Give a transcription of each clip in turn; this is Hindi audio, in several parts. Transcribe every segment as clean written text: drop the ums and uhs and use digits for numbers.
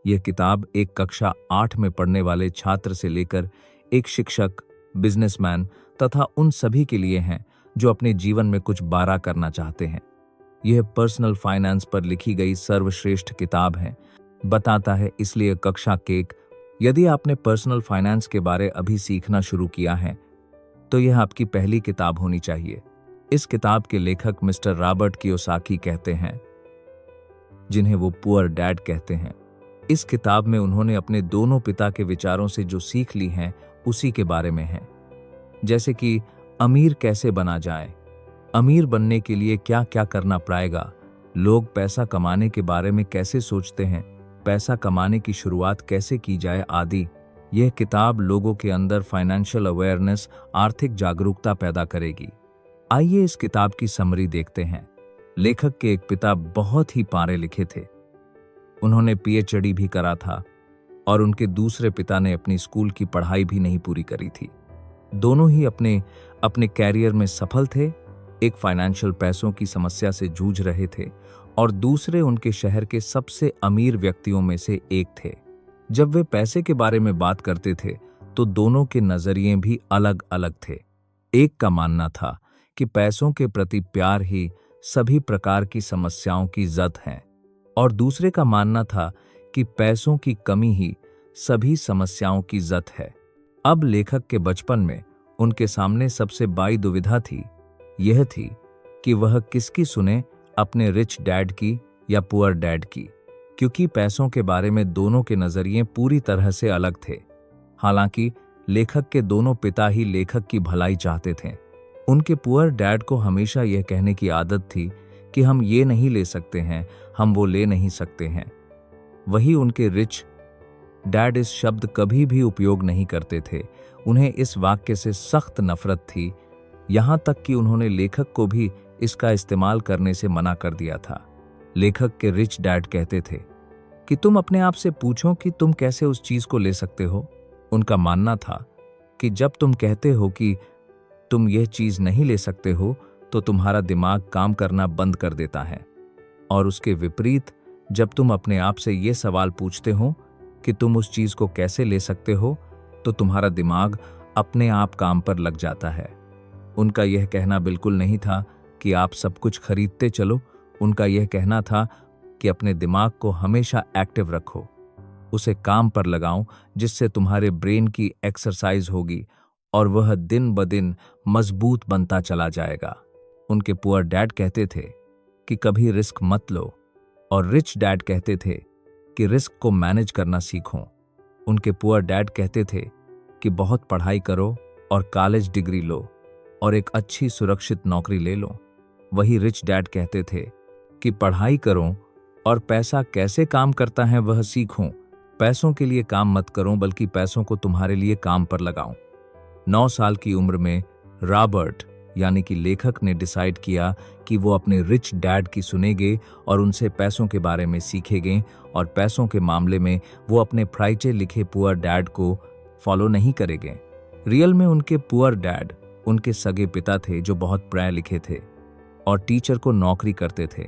यह किताब एक कक्षा 8 में पढ़ने वाले छात्र से लेकर एक शिक्षक, बिजनेसमैन तथा उन सभी के लिए है जो अपने जीवन में कुछ बड़ा करना चाहते हैं। यह पर्सनल फाइनेंस पर लिखी गई सर्वश्रेष्ठ किताब है। बताता है इसलिए कक्षा केक। यदि आपने पर्सनल फाइनेंस के बारे अभी सीखना शुरू किया है तो यह आपकी पहली किताब होनी चाहिए। इस किताब के लेखक मिस्टर रॉबर्ट कियोसाकी कहते हैं, जिन्हें वो पुअर डैड कहते हैं। इस किताब में उन्होंने अपने दोनों पिता के विचारों से जो सीख ली हैं उसी के बारे में है। जैसे कि अमीर कैसे बना जाए, अमीर बनने के लिए क्या क्या करना पड़ेगा, लोग पैसा कमाने के बारे में कैसे सोचते हैं, पैसा कमाने की शुरुआत कैसे की जाए आदि। यह किताब लोगों के अंदर फाइनेंशियल अवेयरनेस, आर्थिक जागरूकता पैदा करेगी। आइए इस किताब की समरी देखते हैं। लेखक के एक पिता बहुत ही पढ़े लिखे थे। उन्होंने पीएचडी भी करा था और उनके दूसरे पिता ने अपनी स्कूल की पढ़ाई भी नहीं पूरी करी थी। दोनों ही अपने कैरियर में सफल थे। एक फाइनेंशियल पैसों की समस्या से जूझ रहे थे और दूसरे उनके शहर के सबसे अमीर व्यक्तियों में से एक थे। जब वे पैसे के बारे में बात करते थे तो दोनों के नजरिए भी अलग अलग थे। एक का मानना था कि पैसों के प्रति प्यार ही सभी प्रकार की समस्याओं की जड़ है और दूसरे का मानना था कि पैसों की कमी ही सभी समस्याओं की जड़ है। अब लेखक के बचपन में उनके सामने सबसे बड़ी दुविधा थी। यह थी कि वह किसकी सुने, अपने रिच डैड की या पुअर डैड की, क्योंकि पैसों के बारे में दोनों के नजरिए पूरी तरह से अलग थे। हालांकि लेखक के दोनों पिता ही लेखक की भलाई चाहते थे। उनके पुअर डैड को हमेशा यह कहने की आदत थी कि हम ये नहीं ले सकते हैं, हम वो ले नहीं सकते हैं। वही उनके रिच डैड इस शब्द कभी भी उपयोग नहीं करते थे। उन्हें इस वाक्य से सख्त नफरत थी, यहाँ तक कि उन्होंने लेखक को भी इसका इस्तेमाल करने से मना कर दिया था। लेखक के रिच डैड कहते थे कि तुम अपने आप से पूछो कि तुम कैसे उस चीज को ले सकते हो। उनका मानना था कि जब तुम कहते हो कि तुम यह चीज नहीं ले सकते हो तो तुम्हारा दिमाग काम करना बंद कर देता है, और उसके विपरीत जब तुम अपने आप से यह सवाल पूछते हो कि तुम उस चीज को कैसे ले सकते हो तो तुम्हारा दिमाग अपने आप काम पर लग जाता है। उनका यह कहना बिल्कुल नहीं था कि आप सब कुछ खरीदते चलो। उनका यह कहना था कि अपने दिमाग को हमेशा एक्टिव रखो, उसे काम पर लगाओ, जिससे तुम्हारे ब्रेन की एक्सरसाइज होगी और वह दिन ब दिन मजबूत बनता चला जाएगा। उनके पुअर डैड कहते थे कि कभी रिस्क मत लो, और रिच डैड कहते थे कि रिस्क को मैनेज करना सीखो। उनके पुअर डैड कहते थे कि बहुत पढ़ाई करो और कॉलेज डिग्री लो और एक अच्छी सुरक्षित नौकरी ले लो। वही रिच डैड कहते थे कि पढ़ाई करो और पैसा कैसे काम करता है वह सीखो। पैसों के लिए काम मत करो, बल्कि पैसों को तुम्हारे लिए काम पर लगाओ। 9 साल की उम्र में रॉबर्ट यानी कि लेखक ने डिसाइड किया कि वो अपने रिच डैड की सुनेंगे और उनसे पैसों के बारे में सीखेंगे, और पैसों के मामले में वो अपने फ्राइचे लिखे पुअर डैड को फॉलो नहीं करेंगे। रियल में उनके पुअर डैड उनके सगे पिता थे जो बहुत पढ़े लिखे थे और टीचर को नौकरी करते थे,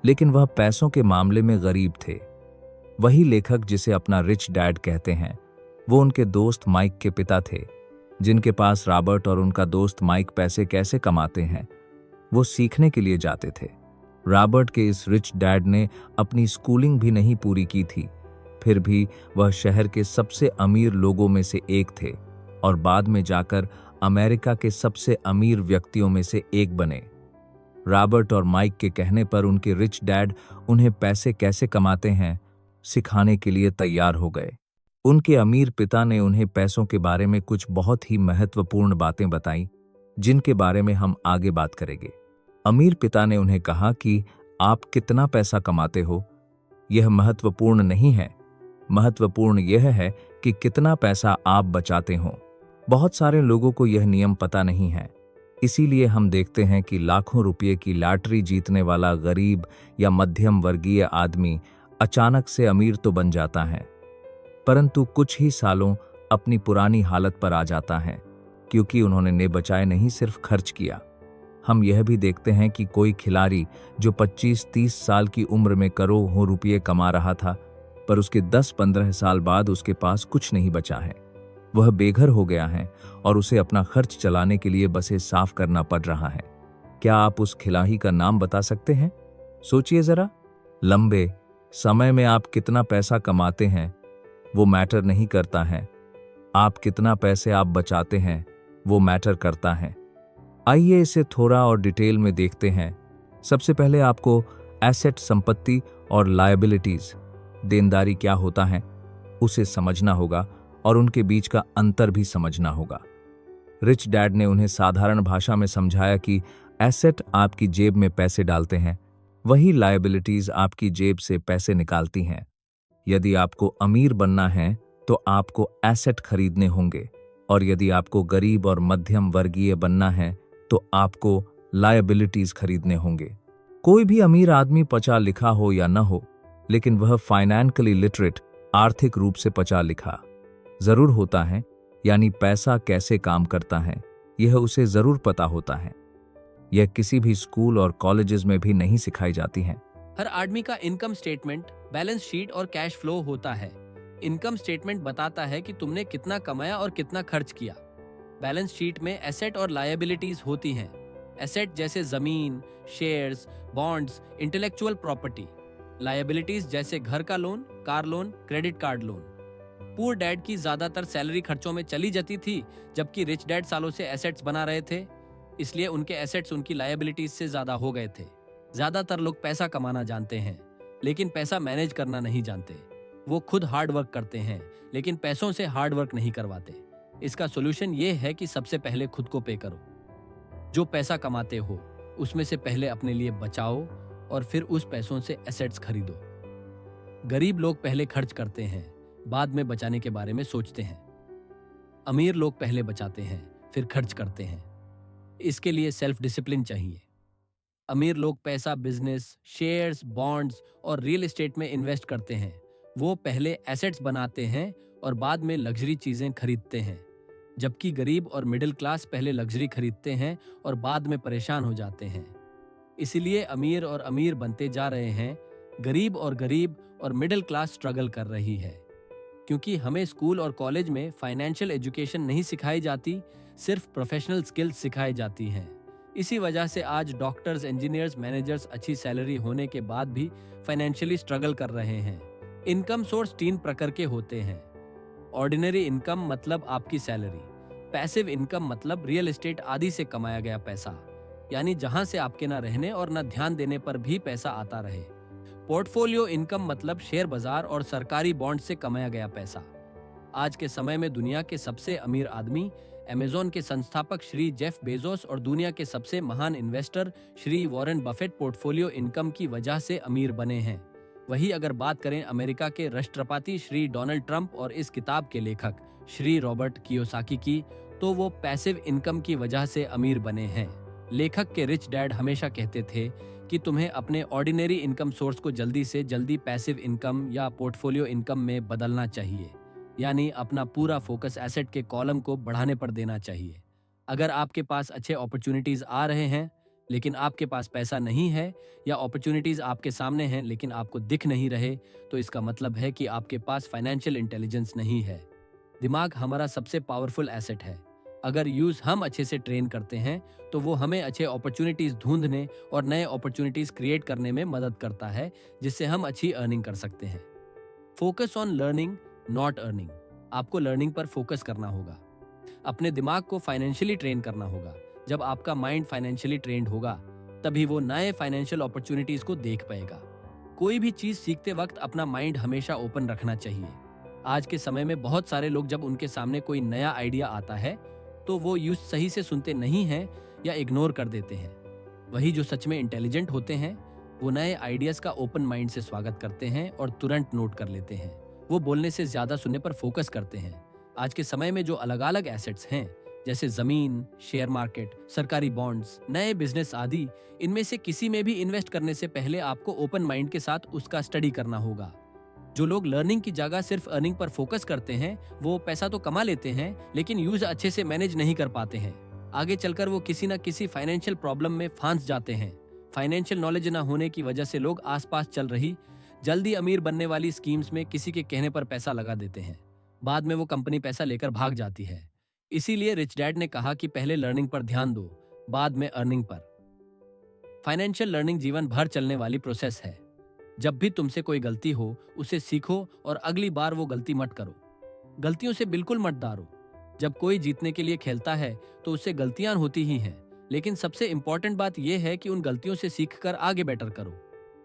लेकिन वह पैसों के मामले में गरीब थे। वही लेखक जिसे अपना रिच डैड कहते हैं, वो उनके दोस्त माइक के पिता थे, जिनके पास रॉबर्ट और उनका दोस्त माइक पैसे कैसे कमाते हैं वो सीखने के लिए जाते थे। रॉबर्ट के इस रिच डैड ने अपनी स्कूलिंग भी नहीं पूरी की थी, फिर भी वह शहर के सबसे अमीर लोगों में से एक थे और बाद में जाकर अमेरिका के सबसे अमीर व्यक्तियों में से एक बने। रॉबर्ट और माइक के कहने पर उनके रिच डैड उन्हें पैसे कैसे कमाते हैं सिखाने के लिए तैयार हो गए। उनके अमीर पिता ने उन्हें पैसों के बारे में कुछ बहुत ही महत्वपूर्ण बातें बताई, जिनके बारे में हम आगे बात करेंगे। अमीर पिता ने उन्हें कहा कि आप कितना पैसा कमाते हो यह महत्वपूर्ण नहीं है, महत्वपूर्ण यह है कि कितना पैसा आप बचाते हो। बहुत सारे लोगों को यह नियम पता नहीं है, इसीलिए हम देखते हैं कि लाखों रुपये की लॉटरी जीतने वाला गरीब या मध्यम वर्गीय आदमी अचानक से अमीर तो बन जाता है, परंतु कुछ ही सालों अपनी पुरानी हालत पर आ जाता है, क्योंकि उन्होंने ने बचाए नहीं सिर्फ खर्च किया। हम यह भी देखते हैं कि कोई खिलाड़ी जो 25-30 साल की उम्र में करोड़ों रुपये कमा रहा था, पर उसके 10-15 साल बाद उसके पास कुछ नहीं बचा है। वह बेघर हो गया है और उसे अपना खर्च चलाने के लिए बसें साफ करना पड़ रहा है। क्या आप उस खिलाड़ी का नाम बता सकते हैं? सोचिए जरा। लंबे समय में आप कितना पैसा कमाते हैं वो मैटर नहीं करता है, आप कितना पैसे आप बचाते हैं वो मैटर करता है। आइए इसे थोड़ा और डिटेल में देखते हैं। सबसे पहले आपको एसेट, संपत्ति और लायबिलिटीज, देनदारी क्या होता है, उसे समझना होगा और उनके बीच का अंतर भी समझना होगा। रिच डैड ने उन्हें साधारण भाषा में समझाया कि एसेट आपकी जेब में पैसे डालते हैं, वही लायबिलिटीज आपकी जेब से पैसे निकालती हैं। यदि आपको अमीर बनना है तो आपको एसेट खरीदने होंगे, और यदि आपको गरीब और मध्यम वर्गीय बनना है तो आपको लायबिलिटीज खरीदने होंगे। कोई भी अमीर आदमी पढ़ा लिखा हो या न हो, लेकिन वह फाइनेंशियली लिटरेट, आर्थिक रूप से पढ़ा लिखा जरूर होता है, यानी पैसा कैसे काम करता है यह उसे जरूर पता होता है। यह किसी भी स्कूल और कॉलेजेस में भी नहीं सिखाई जाती है। हर आदमी का इनकम स्टेटमेंट, बैलेंस शीट और कैश फ्लो होता है। इनकम स्टेटमेंट बताता है कि तुमने कितना कमाया और कितना खर्च किया। बैलेंस शीट में एसेट और लायबिलिटीज होती हैं। एसेट जैसे जमीन, shares, bonds, intellectual property. Liabilities जैसे घर का loan, car loan, credit card loan. Poor dad की ज्यादातर सैलरी खर्चों में चली जाती थी, जबकि रिच डैड सालों से एसेट्स बना रहे थे, इसलिए उनके एसेट्स उनकी लायबिलिटीज से ज्यादा हो गए थे। ज्यादातर लोग पैसा कमाना जानते हैं, लेकिन पैसा मैनेज करना नहीं जानते। वो खुद हार्ड वर्क करते हैं, लेकिन पैसों से हार्ड वर्क नहीं करवाते। इसका सोल्यूशन ये है कि सबसे पहले खुद को पे करो। जो पैसा कमाते हो उसमें से पहले अपने लिए बचाओ और फिर उस पैसों से एसेट्स खरीदो। गरीब लोग पहले खर्च करते हैं, बाद में बचाने के बारे में सोचते हैं। अमीर लोग पहले बचाते हैं, फिर खर्च करते हैं। इसके लिए सेल्फ डिसिप्लिन चाहिए। अमीर लोग पैसा बिजनेस, शेयर्स, बॉन्ड्स और रियल एस्टेट में इन्वेस्ट करते हैं। वो पहले एसेट्स बनाते हैं और बाद में लग्जरी चीजें खरीदते हैं, जबकि गरीब और मिडिल क्लास पहले लग्जरी खरीदते हैं और बाद में परेशान हो जाते हैं। इसीलिए अमीर और अमीर बनते जा रहे हैं, गरीब और मिडिल क्लास स्ट्रगल कर रही है। क्योंकि हमें स्कूल और कॉलेज में फाइनेंशियल एजुकेशन नहीं सिखाई जाती, सिर्फ प्रोफेशनल स्किल्स सिखाई जाती हैं। इसी वजह से आज डॉक्टर्स, इंजीनियर्स, मैनेजर्स अच्छी सैलरी होने के बाद भी फाइनेंशियली स्ट्रगल कर रहे हैं। इनकम सोर्स 3 प्रकार के होते हैं। ऑर्डिनरी इनकम मतलब आपकी सैलरी। पैसिव इनकम मतलब रियल एस्टेट आदि से कमाया गया पैसा, यानी जहां से आपके ना रहने और ना ध्यान देने पर भी पैसा आता रहे। पोर्टफोलियो इनकम मतलब शेयर बाजार और सरकारी बॉन्ड से कमाया गया पैसा। आज के समय में दुनिया के सबसे अमीर आदमी, अमेज़न के संस्थापक श्री जेफ बेजोस और दुनिया के सबसे महान investor Shri Warren Buffett portfolio income की वजह से अमीर बने हैं। वही अगर बात करें अमेरिका के राष्ट्रपति श्री डोनाल्ड ट्रंप और इस किताब के लेखक श्री रॉबर्ट कियोसाकी की, तो वो पैसिव इनकम की वजह से अमीर बने हैं। लेखक के रिच डैड हमेशा कहते थे कि तुम्हें अपने ऑर्डिनरी इनकम सोर्स को जल्दी से जल्दी पैसिव इनकम या पोर्टफोलियो इनकम में बदलना चाहिए, यानी अपना पूरा फोकस एसेट के कॉलम को बढ़ाने पर देना चाहिए। अगर आपके पास अच्छे अपॉर्चुनिटीज आ रहे हैं लेकिन आपके पास पैसा नहीं है, या अपॉर्चुनिटीज आपके सामने हैं लेकिन आपको दिख नहीं रहे, तो इसका मतलब है कि आपके पास फाइनेंशियल इंटेलिजेंस नहीं है। दिमाग हमारा सबसे पावरफुल एसेट है। अगर यूज हम अच्छे से ट्रेन करते हैं तो वो हमें अच्छे अपॉर्चुनिटीज ढूंढने और नए अपॉर्चुनिटीज क्रिएट करने में मदद करता है, जिससे हम अच्छी अर्निंग कर सकते हैं। Focus on learning not earning. आपको लर्निंग पर फोकस करना होगा। अपने दिमाग को फाइनेंशियली ट्रेन करना होगा। जब आपका माइंड फाइनेंशियली ट्रेंड होगा तभी वो नए फाइनेंशियल अपॉर्चुनिटीज को देख पाएगा। कोई भी चीज सीखते वक्त अपना माइंड हमेशा ओपन रखना चाहिए। आज के समय में बहुत सारे लोग जब उनके सामने कोई नया आइडिया आता है तो वो यूज सही से सुनते नहीं हैं या इग्नोर कर देते हैं। वही जो सच में इंटेलिजेंट होते हैं वो नए आइडियाज का ओपन माइंड से स्वागत करते हैं और तुरंत नोट कर लेते हैं। वो बोलने से ज्यादा सुनने पर फोकस करते हैं। आज के समय में जो अलग अलग एसेट्स हैं, जैसे जमीन, शेयर मार्केट, सरकारी बॉन्ड्स, नए बिजनेस आदि, इनमें से किसी में भी इन्वेस्ट करने से पहले आपको ओपन माइंड के साथ उसका स्टडी करना होगा। जो लोग लर्निंग की जगह सिर्फ अर्निंग पर फोकस करते हैं वो पैसा तो कमा लेते हैं लेकिन यूज अच्छे से मैनेज नहीं कर पाते हैं। आगे चलकर वो किसी न किसी फाइनेंशियल प्रॉब्लम में फंस जाते हैं। फाइनेंशियल नॉलेज न होने की वजह से लोग आसपास चल रही जल्दी अमीर बनने वाली स्कीम्स में किसी के कहने पर पैसा लगा देते हैं, बाद में वो कंपनी पैसा लेकर भाग जाती है। इसीलिए रिच डैड ने कहा कि पहले लर्निंग पर ध्यान दो, बाद में अर्निंग पर। फाइनेंशियल लर्निंग जीवन भर चलने वाली प्रोसेस है। जब भी तुमसे कोई गलती हो, उसे सीखो और अगली बार वो गलती मत करो। गलतियों से बिल्कुल मत डरो। जब कोई जीतने के लिए खेलता है तो उससे गलतियां होती ही हैं, लेकिन सबसे इंपॉर्टेंट बात यह है कि उन गलतियों से सीखकर आगे बेटर करो।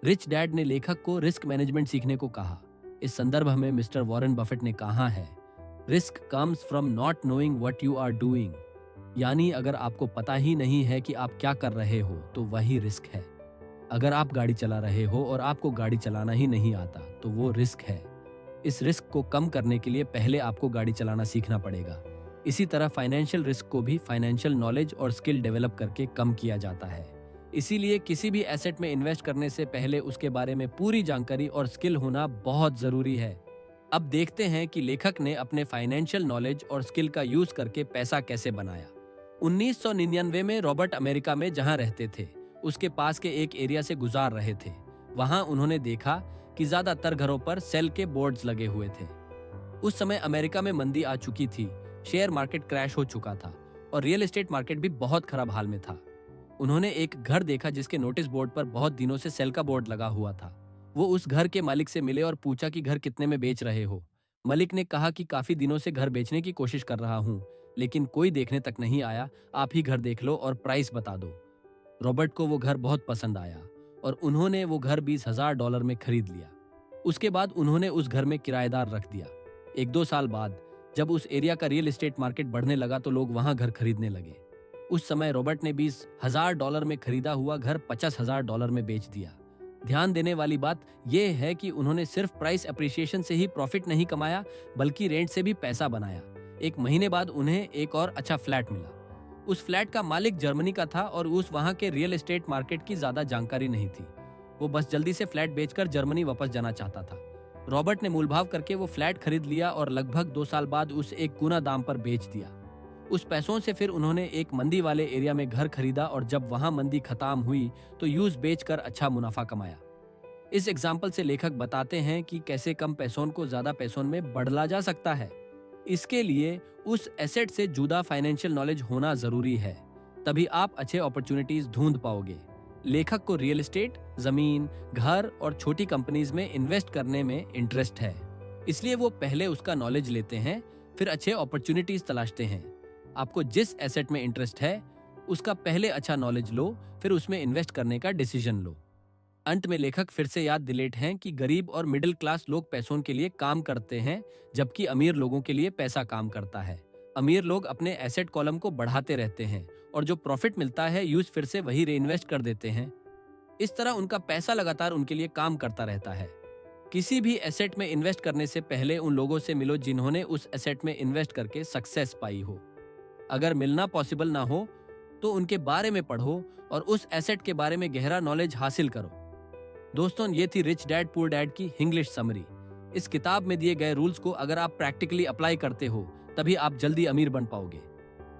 रिच डैड ने लेखक को रिस्क मैनेजमेंट सीखने को कहा। इस संदर्भ में मिस्टर वॉरेन बफेट ने कहा है, risk comes from not knowing what you are doing. यानी अगर आपको पता ही नहीं है कि आप क्या कर रहे हो तो वही रिस्क है। अगर आप गाड़ी चला रहे हो और आपको गाड़ी चलाना ही नहीं आता तो वो रिस्क है। इस रिस्क को कम करने के लिए पहले आपको गाड़ी चलाना सीखना पड़ेगा। इसी तरह फाइनेंशियल रिस्क को भी फाइनेंशियल नॉलेज और स्किल डेवलप करके कम किया जाता है। इसीलिए किसी भी एसेट में इन्वेस्ट करने से पहले उसके बारे में पूरी जानकारी और स्किल होना बहुत जरूरी है। अब देखते हैं कि लेखक ने अपने फाइनेंशियल नॉलेज और स्किल का यूज करके पैसा कैसे बनाया। 1999 में रॉबर्ट अमेरिका में जहां रहते थे, उसके पास के एक एरिया से गुजार रहे थे। वहां उन्होंने देखा कि ज्यादातर घरों पर सेल के बोर्ड्स लगे हुए थे। उस समय अमेरिका में मंदी आ चुकी थी, शेयर मार्केट क्रैश हो चुका था और रियल एस्टेट मार्केट भी बहुत खराब हाल में था। उन्होंने एक घर देखा जिसके नोटिस बोर्ड पर बहुत दिनों से सेल का बोर्ड लगा हुआ था। वो उस घर के मालिक से मिले और पूछा कि घर कितने में बेच रहे हो। मालिक ने कहा कि काफी दिनों से घर बेचने की कोशिश कर रहा हूँ, लेकिन कोई देखने तक नहीं आया। आप ही घर देख लो और प्राइस बता दो। रॉबर्ट को वो घर बहुत पसंद आया और उन्होंने वो घर $20,000 में खरीद लिया। उसके बाद उन्होंने उस घर में किराएदार रख दिया। 1-2 साल बाद जब उस एरिया का रियल एस्टेट मार्केट बढ़ने लगा तो लोग वहां घर खरीदने लगे। उस समय रॉबर्ट ने $20,000 में खरीदा हुआ घर $50,000 में बेच दिया। ध्यान देने वाली बात यह है कि उन्होंने सिर्फ प्राइस एप्रिसिएशन से ही प्रॉफिट नहीं कमाया, बल्कि रेंट से भी पैसा बनाया। 1 महीने बाद उन्हें एक और अच्छा फ्लैट मिला। उस फ्लैट का मालिक जर्मनी का था और उस वहां के रियल एस्टेट मार्केट की ज्यादा जानकारी नहीं थी। वो बस जल्दी से फ्लैट बेचकर जर्मनी वापस जाना चाहता था। रॉबर्ट ने मूलभाव करके वो फ्लैट खरीद लिया और लगभग 2 साल बाद उसे 1 गुना दाम पर बेच दिया। उस पैसों से फिर उन्होंने एक मंदी वाले एरिया में घर खरीदा और जब वहां मंदी खत्म हुई तो यूज बेचकर अच्छा मुनाफा कमाया। इस एग्जाम्पल से लेखक बताते हैं कि कैसे कम पैसों को ज्यादा पैसों में बदला जा सकता है। इसके लिए उस एसेट से जुदा फाइनेंशियल नॉलेज होना जरूरी है, तभी आप अच्छे अपॉर्चुनिटीज ढूंढ पाओगे। लेखक को रियल एस्टेट, जमीन, घर और छोटी कंपनीज में इन्वेस्ट करने में इंटरेस्ट है, इसलिए वो पहले उसका नॉलेज लेते हैं, फिर अच्छे अपॉर्चुनिटीज तलाशते हैं। आपको जिस एसेट में इंटरेस्ट है उसका पहले अच्छा नॉलेज लो, फिर उसमें इन्वेस्ट करने का डिसीजन लो। अंत में लेखक फिर से याद दिलाते हैं कि गरीब और मिडिल क्लास लोग पैसों के लिए काम करते हैं, जबकि अमीर लोगों के लिए पैसा काम करता है। अमीर लोग अपने एसेट कॉलम को बढ़ाते रहते हैं और जो प्रॉफिट मिलता है यूज फिर से वही रीइन्वेस्ट कर देते हैं। इस तरह उनका पैसा लगातार उनके लिए काम करता रहता है। किसी भी एसेट में इन्वेस्ट करने से पहले उन लोगों से मिलो जिन्होंने उस एसेट में इन्वेस्ट करके सक्सेस पाई हो। अगर मिलना पॉसिबल ना हो तो उनके बारे में पढ़ो और उस एसेट के बारे में गहरा नॉलेज हासिल करो। दोस्तों, ये थी रिच डैड पुअर डैड की इंग्लिश समरी। इस किताब में दिए गए रूल्स को अगर आप प्रैक्टिकली अप्लाई करते हो तभी आप जल्दी अमीर बन पाओगे।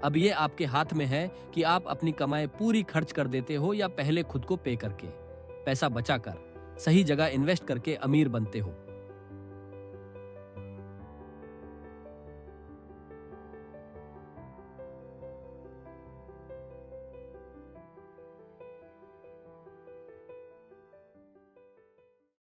अब ये आपके हाथ में है कि आप अपनी कमाई पूरी खर्च कर देते हो या पहले खुद को पे करके पैसा बचाकर सही जगह इन्वेस्ट करके अमीर बनते हो।